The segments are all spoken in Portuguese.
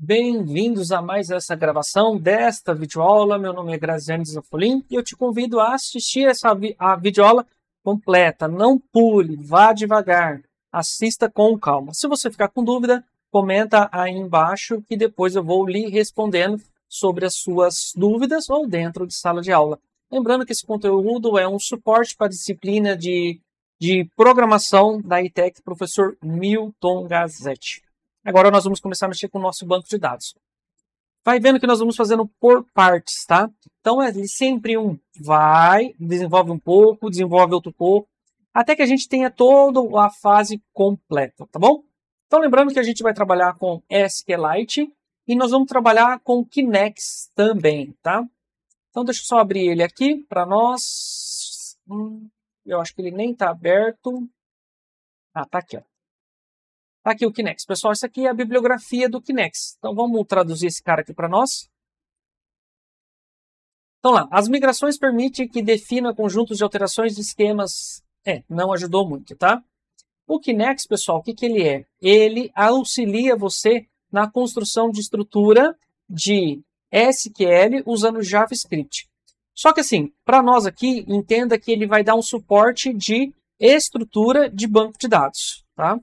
Bem-vindos a mais essa gravação desta videoaula. Meu nome é Graziane Zafolin e eu te convido a assistir a videoaula completa. Não pule, vá devagar, assista com calma. Se você ficar com dúvida, comenta aí embaixo que depois eu vou lhe respondendo sobre as suas dúvidas ou dentro de sala de aula. Lembrando que esse conteúdo é um suporte para a disciplina de programação da ITEC, professor Milton Gazzetti. Agora nós vamos começar a mexer com o nosso banco de dados. Vai vendo que nós vamos fazendo por partes, tá? Então é sempre desenvolve um pouco, desenvolve outro pouco, até que a gente tenha toda a fase completa, tá bom? Então lembrando que a gente vai trabalhar com SQLite e nós vamos trabalhar com Kinect também, tá? Então deixa eu só abrir ele aqui para nós. Eu acho que ele nem está aberto. Ah, tá aqui, ó. Tá aqui o Kinect. Pessoal, isso aqui é a bibliografia do Kinect. Então vamos traduzir esse cara aqui para nós. Então lá, as migrações permitem que defina conjuntos de alterações de esquemas. Não ajudou muito, tá? O Kinect, pessoal, o que ele é? Ele auxilia você na construção de estrutura de SQL usando JavaScript. Só que assim, para nós aqui, entenda que ele vai dar um suporte de estrutura de banco de dados, tá?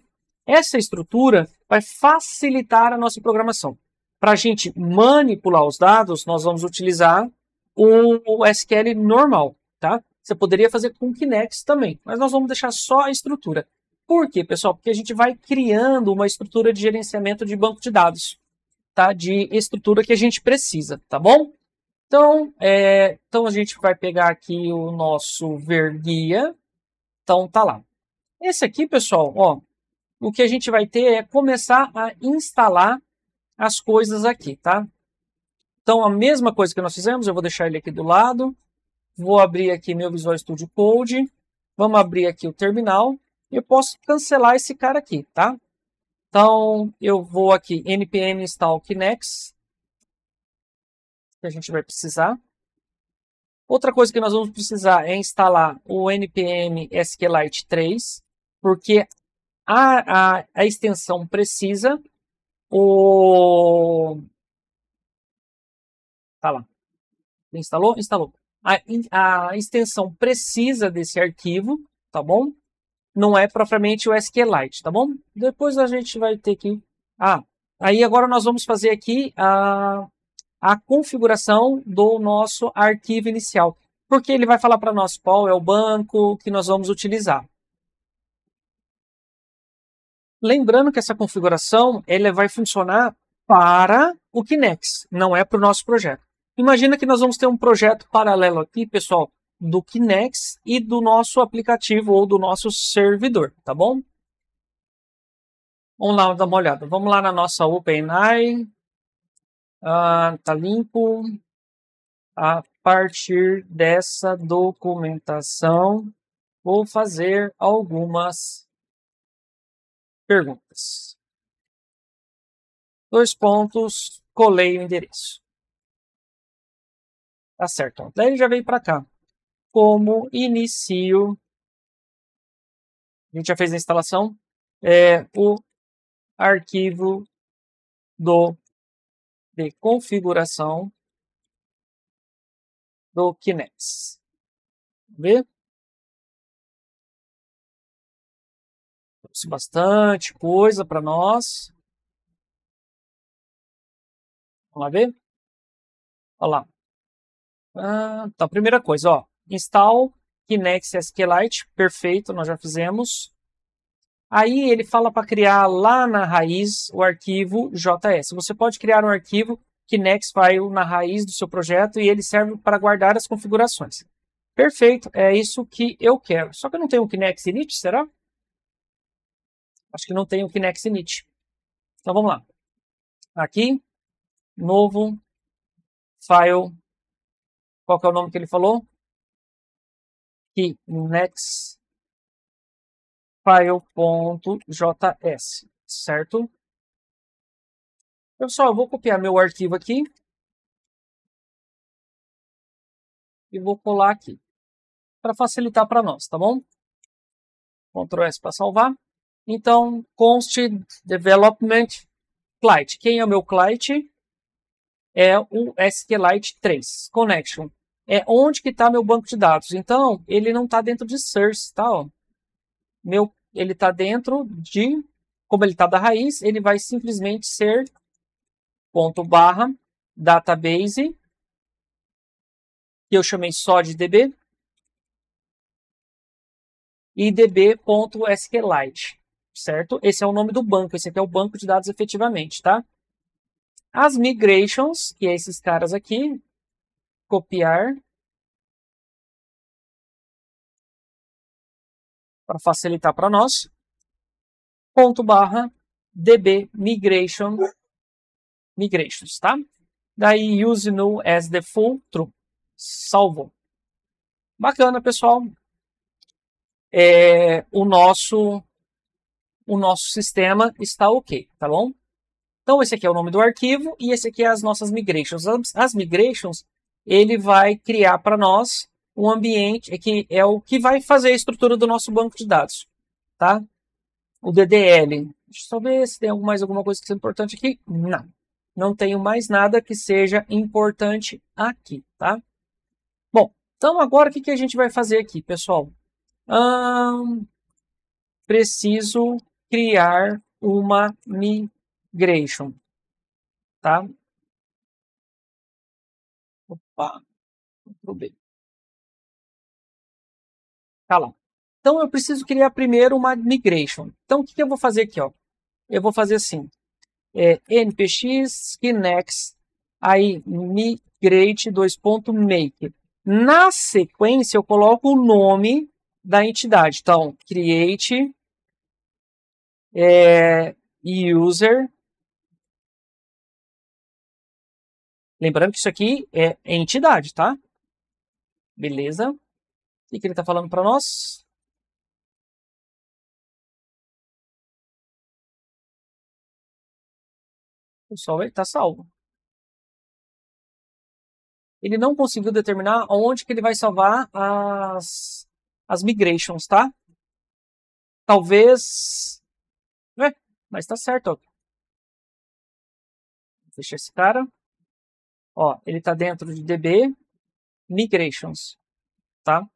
Essa estrutura vai facilitar a nossa programação. Para a gente manipular os dados, nós vamos utilizar o SQL normal, tá? Você poderia fazer com Kinect também, mas nós vamos deixar só a estrutura. Por quê, pessoal? Porque a gente vai criando uma estrutura de gerenciamento de banco de dados, tá? De estrutura que a gente precisa, tá bom? Então a gente vai pegar aqui o nosso verguia. Então tá lá. Esse aqui, pessoal, ó, o que a gente vai ter é começar a instalar as coisas aqui, tá? Então, a mesma coisa que nós fizemos, eu vou deixar ele aqui do lado. Vou abrir aqui meu Visual Studio Code. Vamos abrir aqui o terminal. Eu posso cancelar esse cara aqui, tá? Então, eu vou aqui, npm install Kinect, que a gente vai precisar. Outra coisa que nós vamos precisar é instalar o npm SQLite 3, porque a extensão precisa. Tá lá. Instalou? Instalou. A extensão precisa desse arquivo, tá bom? Não é propriamente o SQLite, tá bom? Depois a gente vai ter que... aí agora nós vamos fazer aqui a configuração do nosso arquivo inicial. Porque ele vai falar para nós qual é o banco que nós vamos utilizar. Lembrando que essa configuração ela vai funcionar para o Kinect, não é para o nosso projeto. Imagina que nós vamos ter um projeto paralelo aqui, pessoal, do Kinect e do nosso aplicativo ou do nosso servidor, tá bom? Vamos lá dar uma olhada. Vamos lá na nossa OpenAI. Tá limpo. A partir dessa documentação, vou fazer algumas perguntas. 2 pontos, colei o endereço. Tá certo. Ó. Daí ele já veio para cá. Como inicio, a gente já fez a instalação, o arquivo de configuração do Kinect. Vamos ver? Trouxe bastante coisa para nós. Vamos lá ver? Olha lá. Então, primeira coisa, ó, install Kinect SQLite, perfeito, nós já fizemos. Aí ele fala para criar lá na raiz o arquivo JS. Você pode criar um arquivo Kinect File na raiz do seu projeto e ele serve para guardar as configurações. Perfeito, é isso que eu quero. Só que eu não tenho o Kinect init, será? Acho que não tenho o Kinect init. Então vamos lá. Aqui, novo file. Qual que é o nome que ele falou? Kinect file.js, certo? Pessoal, eu vou copiar meu arquivo aqui e vou colar aqui para facilitar para nós, tá bom? Ctrl S para salvar. Então, const development client. Quem é o meu client? É o SQLite 3. Connection. É onde que está meu banco de dados. Então, ele não está dentro de source, tá? Ó. Ele está dentro de... Como ele está da raiz, ele vai simplesmente ser / database, que eu chamei só de DB, e db.sqlite, certo? Esse é o nome do banco, esse aqui é o banco de dados efetivamente, tá? As migrations, que é esses caras aqui, copiar, para facilitar para nós, / db migrations, tá? Daí use null as default true. Salvou. Bacana, pessoal. O nosso sistema está ok, tá bom? Então, esse aqui é o nome do arquivo e esse aqui é as nossas migrations. As migrations, ele vai criar para nós um ambiente que é o que vai fazer a estrutura do nosso banco de dados, tá? O DDL. Deixa eu só ver se tem mais alguma coisa que seja importante aqui. Não. Não tenho mais nada que seja importante aqui, tá? Bom, então agora o que a gente vai fazer aqui, pessoal? Preciso criar uma migration, tá? Opa, Ctrl B. Tá lá. Então eu preciso criar primeiro uma migration. Então o que eu vou fazer aqui, ó? Eu vou fazer assim, npx kinex, aí migrate /make. Na sequência eu coloco o nome da entidade. Então create user. Lembrando que isso aqui é entidade, tá? Beleza. O que ele está falando para nós? Pessoal, ele está salvo. Ele não conseguiu determinar onde que ele vai salvar as migrations, tá? Talvez... mas está certo, ó. Deixa esse cara. Ó, ele está dentro de DB migrations, tá?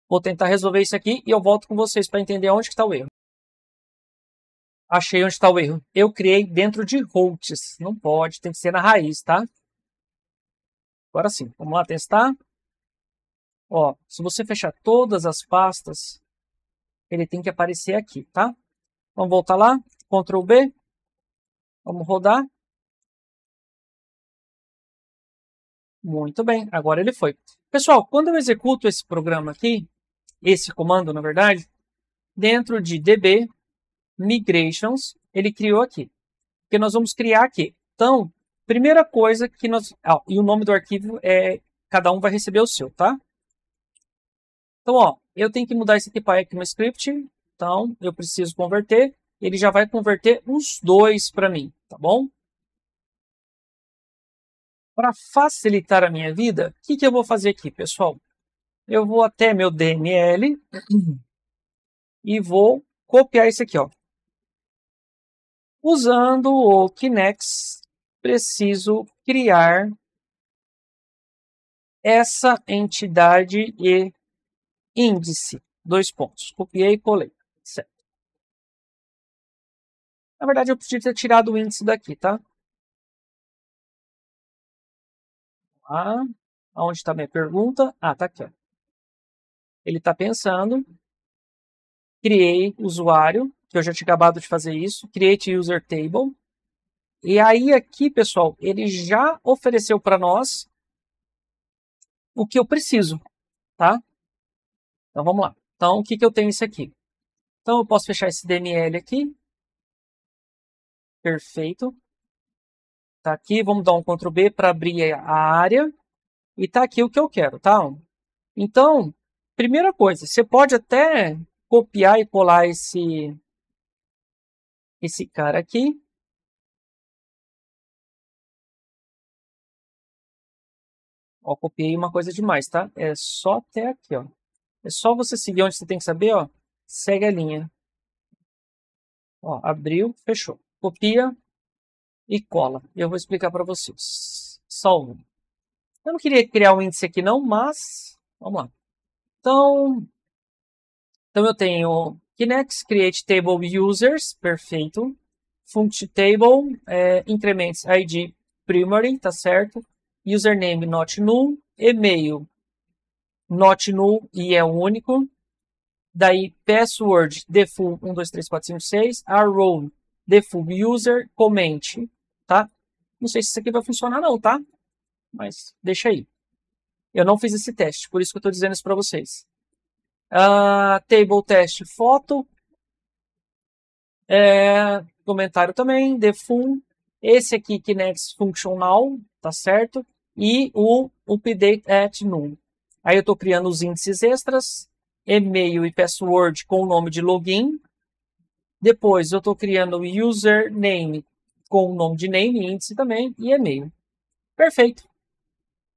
Vou tentar resolver isso aqui e eu volto com vocês para entender onde está o erro. Achei onde está o erro. Eu criei dentro de hosts. Não pode, tem que ser na raiz, tá? Agora sim, vamos lá testar. Ó, se você fechar todas as pastas, ele tem que aparecer aqui, tá? Vamos voltar lá, Ctrl B, vamos rodar. Muito bem, agora ele foi. Pessoal, quando eu executo esse programa aqui, esse comando, na verdade, dentro de DB migrations, ele criou aqui. Porque nós vamos criar aqui. Então, primeira coisa que nós... e o nome do arquivo é... Cada um vai receber o seu, tá? Então, ó, eu tenho que mudar isso aqui para ECMAScript. Então, eu preciso converter. Ele já vai converter os dois para mim, tá bom? Para facilitar a minha vida, o que eu vou fazer aqui, pessoal? Eu vou até meu DML e vou copiar isso aqui, ó. Usando o Kinex, preciso criar essa entidade e índice. 2 pontos. Copiei e colei. Certo. Na verdade, eu podia ter tirado o índice daqui, tá? Onde está minha pergunta? Tá aqui. Ó. Ele está pensando. Criei usuário, que eu já tinha acabado de fazer isso. Create user table. E aí aqui, pessoal, ele já ofereceu para nós o que eu preciso, tá? Então, vamos lá. Então, o que eu tenho isso aqui? Então, eu posso fechar esse DML aqui. Perfeito. Tá aqui, vamos dar um Ctrl B para abrir a área. E tá aqui o que eu quero, tá? Então, primeira coisa, você pode até copiar e colar esse cara aqui. Ó, copiei uma coisa demais, tá? É só até aqui, ó. É só você seguir onde você tem que saber, ó. Segue a linha. Ó, abriu, fechou. Copia, e cola. Eu vou explicar para vocês. Salvo. Eu não queria criar um índice aqui não, mas vamos lá. Então eu tenho Kinect create table users, perfeito. Function table increments ID primary, tá certo? Username not null, e-mail not null e é único. Daí password default 1 2 3 4 5 6, arrow default user comment, tá? Não sei se isso aqui vai funcionar não, tá? Mas deixa aí. Eu não fiz esse teste, por isso que eu estou dizendo isso para vocês. Table test foto. Comentário também, default. Esse aqui, Kinect Functional, tá certo? E o update at null. Aí eu estou criando os índices extras, e-mail e password com o nome de login. Depois eu estou criando o username com o nome de name, índice também, e e-mail. Perfeito.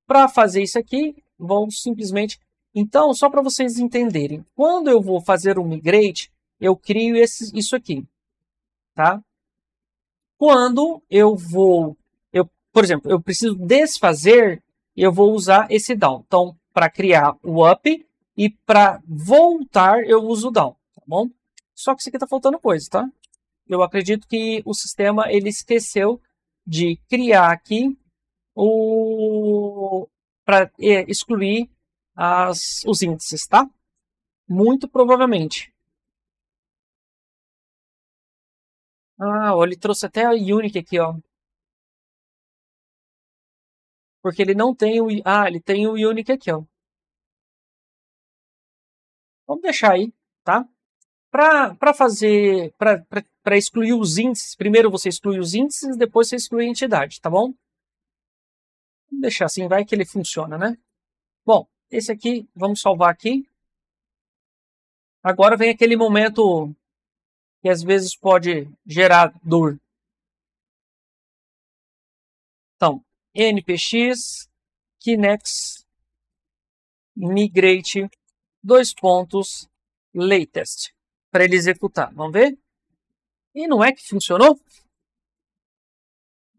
Para fazer isso aqui, vamos simplesmente... Então, só para vocês entenderem, quando eu vou fazer um migrate, eu crio isso aqui, tá? Quando eu vou, por exemplo, eu preciso desfazer, eu vou usar esse down. Então, para criar o up e para voltar, eu uso o down, tá bom? Só que isso aqui está faltando coisa, tá? Eu acredito que o sistema ele esqueceu de criar aqui para excluir os índices, tá? Muito provavelmente. Ele trouxe até a Unique aqui, ó. Porque ele não tem o... ele tem o Unique aqui, ó. Vamos deixar aí, tá? Para fazer... Para excluir os índices, primeiro você exclui os índices, depois você exclui a entidade, tá bom? Vamos deixar assim, vai que ele funciona, né? Bom, esse aqui, vamos salvar aqui. Agora vem aquele momento que às vezes pode gerar dor. Então, npx kinect migrate latest para ele executar. Vamos ver? E não é que funcionou?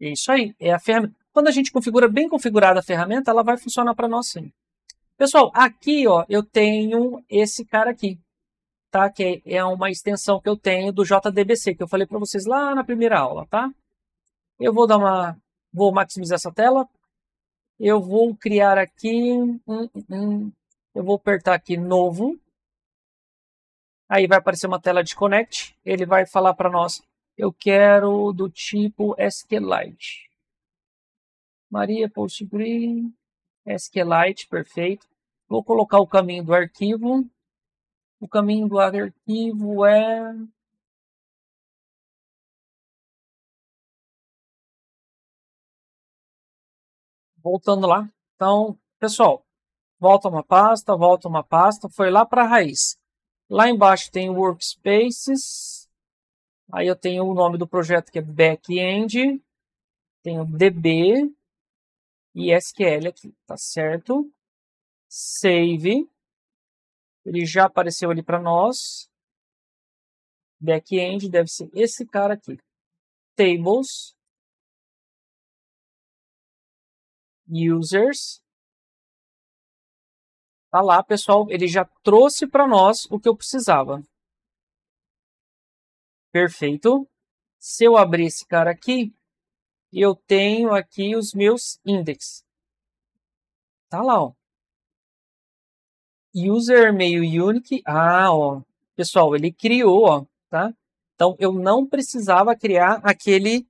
É isso aí, é a ferramenta. Quando a gente configura bem configurada a ferramenta, ela vai funcionar para nós sim. Pessoal, aqui ó, eu tenho esse cara aqui, tá? Que é uma extensão que eu tenho do JDBC, que eu falei para vocês lá na primeira aula, tá? Eu vou vou maximizar essa tela. Eu vou criar aqui, eu vou apertar aqui novo. Aí vai aparecer uma tela de connect. Ele vai falar para nós, eu quero do tipo SQLite. Maria PostgreSQL, SQLite, perfeito. Vou colocar o caminho do arquivo. O caminho do arquivo é... Voltando lá. Então, pessoal, volta uma pasta, foi lá para a raiz. Lá embaixo tem Workspaces. Aí eu tenho o nome do projeto que é Backend. Tenho DB e SQL aqui, tá certo? Save. Ele já apareceu ali para nós. Backend deve ser esse cara aqui. Tables. Users. Tá lá, pessoal. Ele já trouxe para nós o que eu precisava. Perfeito. Se eu abrir esse cara aqui, eu tenho aqui os meus index. Tá lá, ó. User meio unique. Ó. Pessoal, ele criou, ó, tá? Então, eu não precisava criar aquele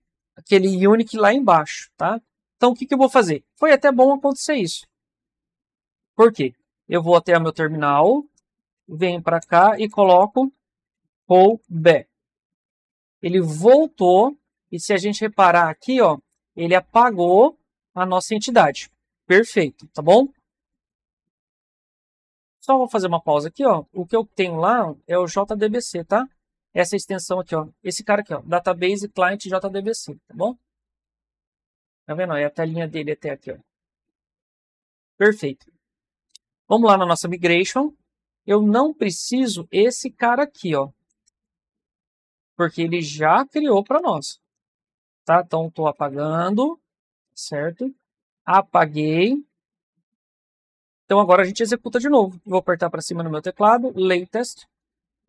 unique lá embaixo, tá? Então, o que eu vou fazer? Foi até bom acontecer isso. Por quê? Eu vou até o meu terminal, venho para cá e coloco rollback. Ele voltou e se a gente reparar aqui, ó, ele apagou a nossa entidade. Perfeito, tá bom? Só vou fazer uma pausa aqui, ó. O que eu tenho lá é o JDBC, tá? Essa extensão aqui, ó. Esse cara aqui, ó. Database Client JDBC, tá bom? Tá vendo? É a telinha dele até aqui, ó. Perfeito. Vamos lá na nossa migration. Eu não preciso esse cara aqui, ó. Porque ele já criou para nós. tá? Então, estou apagando, certo? Apaguei. Então, agora a gente executa de novo. Vou apertar para cima no meu teclado, latest.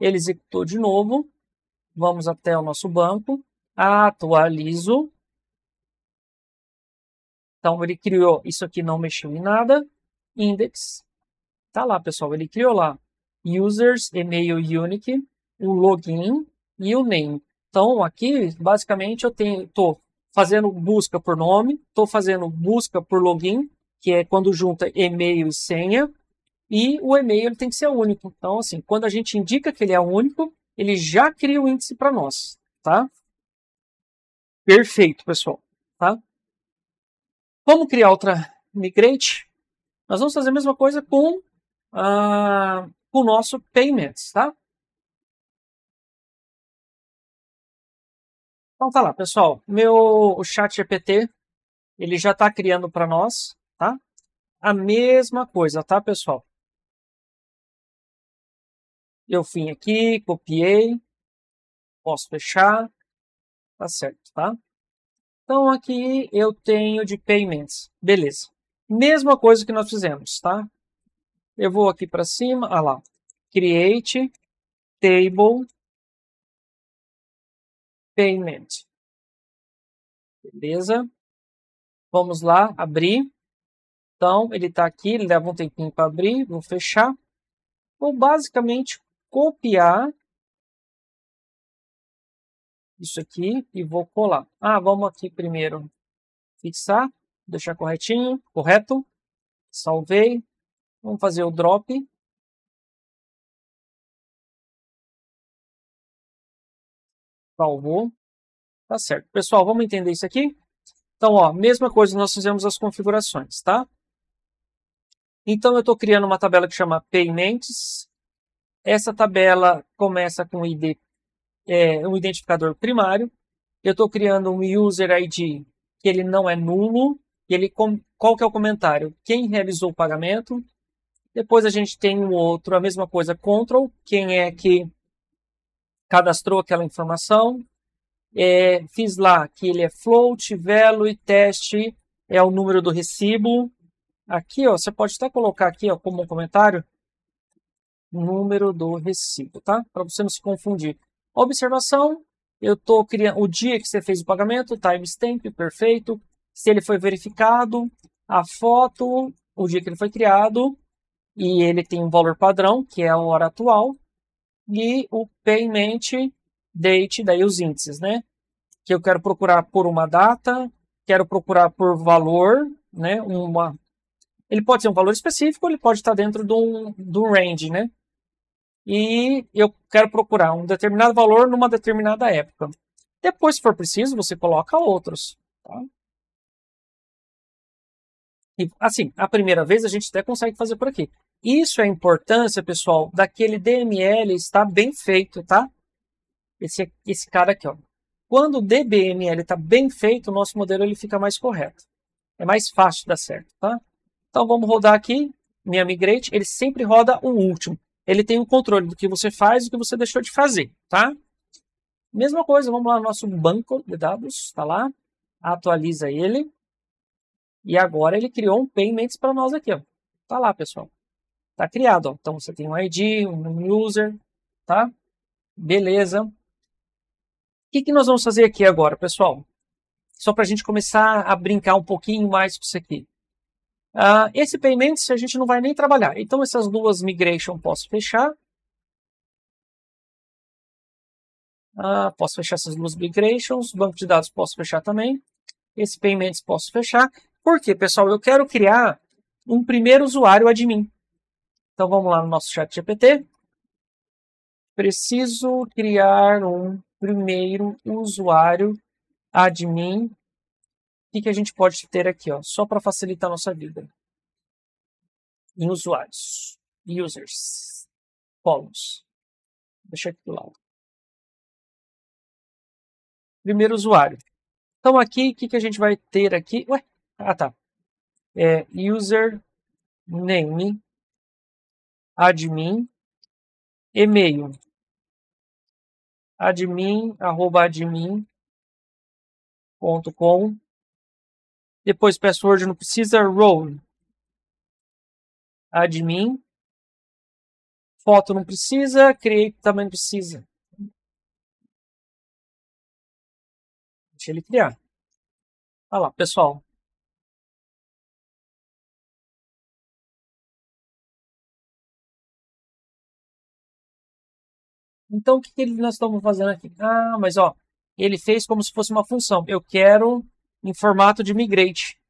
Ele executou de novo. Vamos até o nosso banco. Atualizo. Então, ele criou, isso aqui não mexeu em nada. Index. Tá lá, pessoal, ele criou lá. Users, e-mail unique, o login e o name. Então, aqui, basicamente, eu estou fazendo busca por nome, estou fazendo busca por login, que é quando junta e-mail e senha, e o e-mail ele tem que ser único. Então, assim, quando a gente indica que ele é único, ele já cria o índice para nós, tá? Perfeito, pessoal, tá? Vamos criar outra migrate. Nós vamos fazer a mesma coisa com o nosso payments, tá? Então tá lá, pessoal. O chat GPT, ele já está criando para nós, tá? A mesma coisa, tá, pessoal? Eu vim aqui, copiei, posso fechar, tá certo, tá? Então aqui eu tenho de payments, beleza. Mesma coisa que nós fizemos, tá? Eu vou aqui para cima, lá, create table payment, beleza? Vamos lá, abrir. Então ele está aqui, ele leva um tempinho para abrir, vou fechar. Vou basicamente copiar isso aqui e vou colar. Vamos aqui primeiro fixar, deixar corretinho, correto. Salvei. Vamos fazer o drop. Salvou. Tá certo. Pessoal, vamos entender isso aqui? Então, ó, mesma coisa, nós fizemos as configurações, tá? Então, eu estou criando uma tabela que chama Payments. Essa tabela começa com ID, um identificador primário. Eu estou criando um User ID que ele não é nulo. Qual que é o comentário? Quem realizou o pagamento. Depois a gente tem um outro, a mesma coisa, control, quem é que cadastrou aquela informação. Fiz lá que ele é float, value, teste, é o número do recibo. Aqui, ó, você pode até colocar aqui, ó, como um comentário, número do recibo, tá? Para você não se confundir. Observação, eu estou criando o dia que você fez o pagamento, timestamp, perfeito. Se ele foi verificado, a foto, o dia que ele foi criado, e ele tem um valor padrão, que é a hora atual, e o payment date, daí os índices, né? Que eu quero procurar por uma data, quero procurar por valor, né? Ele pode ser um valor específico, ele pode estar dentro do range, né? E eu quero procurar um determinado valor numa determinada época. Depois, se for preciso, você coloca outros, tá? E, assim, a primeira vez a gente até consegue fazer por aqui. Isso é a importância, pessoal, daquele DML estar bem feito, tá? Esse cara aqui, ó. Quando o DBML está bem feito, o nosso modelo ele fica mais correto. É mais fácil de dar certo, tá? Então vamos rodar aqui, minha migrate, ele sempre roda o último. Ele tem o controle do que você faz e do que você deixou de fazer, tá? Mesma coisa, vamos lá no nosso banco de dados, está lá, atualiza ele. E agora ele criou um payments para nós aqui, ó. Tá lá, pessoal. Tá criado, ó. Então você tem um ID, um user, tá? Beleza. O que nós vamos fazer aqui agora, pessoal? Só para a gente começar a brincar um pouquinho mais com isso aqui. Esse payments a gente não vai nem trabalhar. Então essas duas migration posso fechar. Posso fechar essas duas migrations. Banco de dados posso fechar também. Esse payments posso fechar. Por quê, pessoal? Eu quero criar um primeiro usuário admin. Então vamos lá no nosso chat GPT. Preciso criar um primeiro usuário admin. O que a gente pode ter aqui, ó, só para facilitar a nossa vida? Em usuários. Users. Columns. Deixa aqui do lado. Primeiro usuário. Então aqui, o que a gente vai ter aqui? Tá. User name admin e-mail admin@admin .com. Depois password não precisa, role admin. Foto não precisa, create também não precisa. Deixa ele criar. Olha lá, pessoal. Então, o que nós estamos fazendo aqui? Ah, mas ó, ele fez como se fosse uma função. Eu quero em formato de migrate.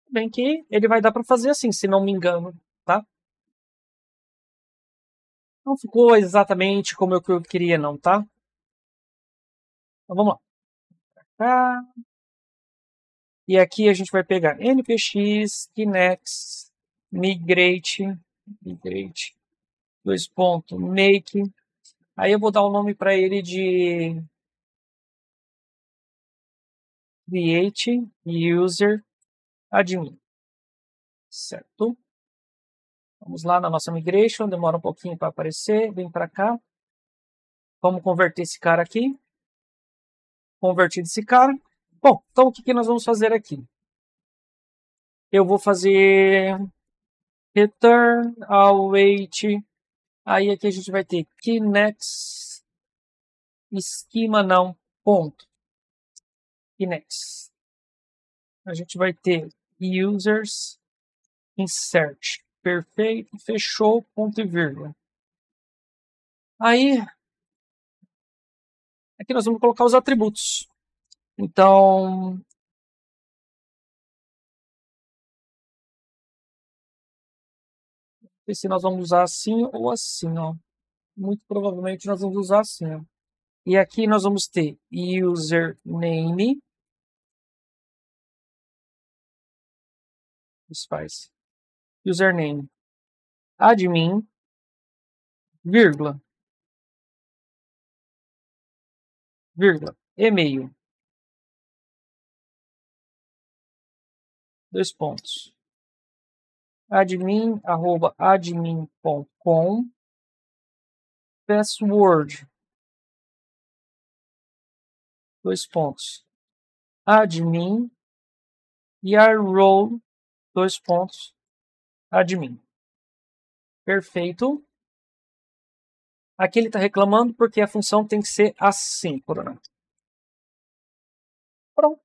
Bem que ele vai dar para fazer assim, se não me engano, tá? Não ficou exatamente como eu queria, não, tá? Então, vamos lá. E aqui a gente vai pegar npx, kinex, migrate, 2.make. Aí eu vou dar o nome para ele de create user admin. Certo? Vamos lá na nossa migration, demora um pouquinho para aparecer, vem para cá. Vamos converter esse cara aqui. Convertido esse cara. Bom, então o que nós vamos fazer aqui? Eu vou fazer return await. Aí aqui a gente vai ter kinex esquema não, ponto. Kinex. A gente vai ter users insert. Perfeito, fechou, ponto e vírgula. Aí, aqui nós vamos colocar os atributos. Então, se nós vamos usar assim ou assim, ó. Muito provavelmente nós vamos usar assim, ó. E aqui nós vamos ter username. Isso faz. Username. Admin. Vírgula. Vírgula. E-mail. 2 pontos. admin@admin.com. Password. 2 pontos. Admin. E a role. 2 pontos. Admin. Perfeito. Aqui ele está reclamando porque a função tem que ser assíncrona. Pronto.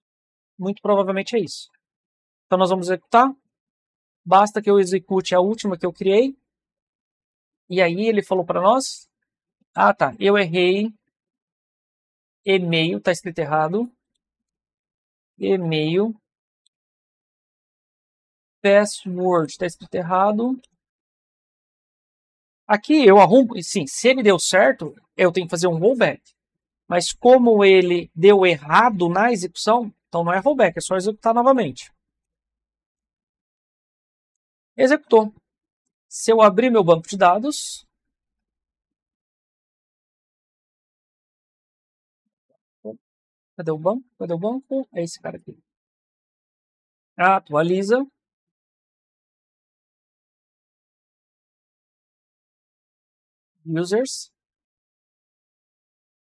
Muito provavelmente é isso. Então nós vamos executar. Basta que eu execute a última que eu criei. E aí ele falou para nós. Ah, tá. Eu errei. E-mail. Está escrito errado. E-mail. Password. Está escrito errado. Aqui eu arrumo. Sim, se ele deu certo, eu tenho que fazer um rollback. Mas como ele deu errado na execução, então não é rollback, é só executar novamente. Executou. Se eu abrir meu banco de dados, cadê o banco? Cadê o banco? É esse cara aqui. Atualiza. Users.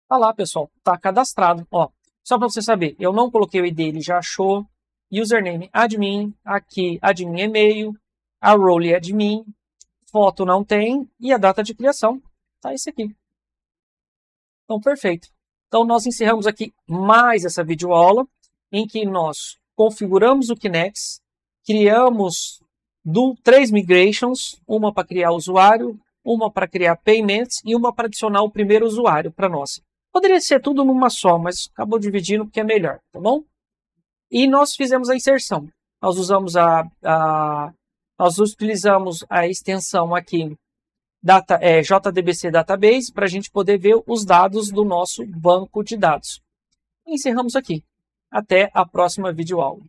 Tá lá, pessoal. Tá cadastrado. Ó, só para você saber, eu não coloquei o ID, ele já achou. Username admin. Aqui, admin e-mail. A role admin. Foto não tem. E a data de criação. Tá esse aqui. Então, perfeito. Então, nós encerramos aqui mais essa videoaula em que nós configuramos o Kinex, criamos 3 migrations, uma para criar usuário, uma para criar payments e uma para adicionar o primeiro usuário para nós. Poderia ser tudo numa só, mas acabou dividindo porque é melhor, tá bom? E nós fizemos a inserção. Nós usamos nós utilizamos a extensão aqui JDBC Database para a gente poder ver os dados do nosso banco de dados. Encerramos aqui. Até a próxima videoaula.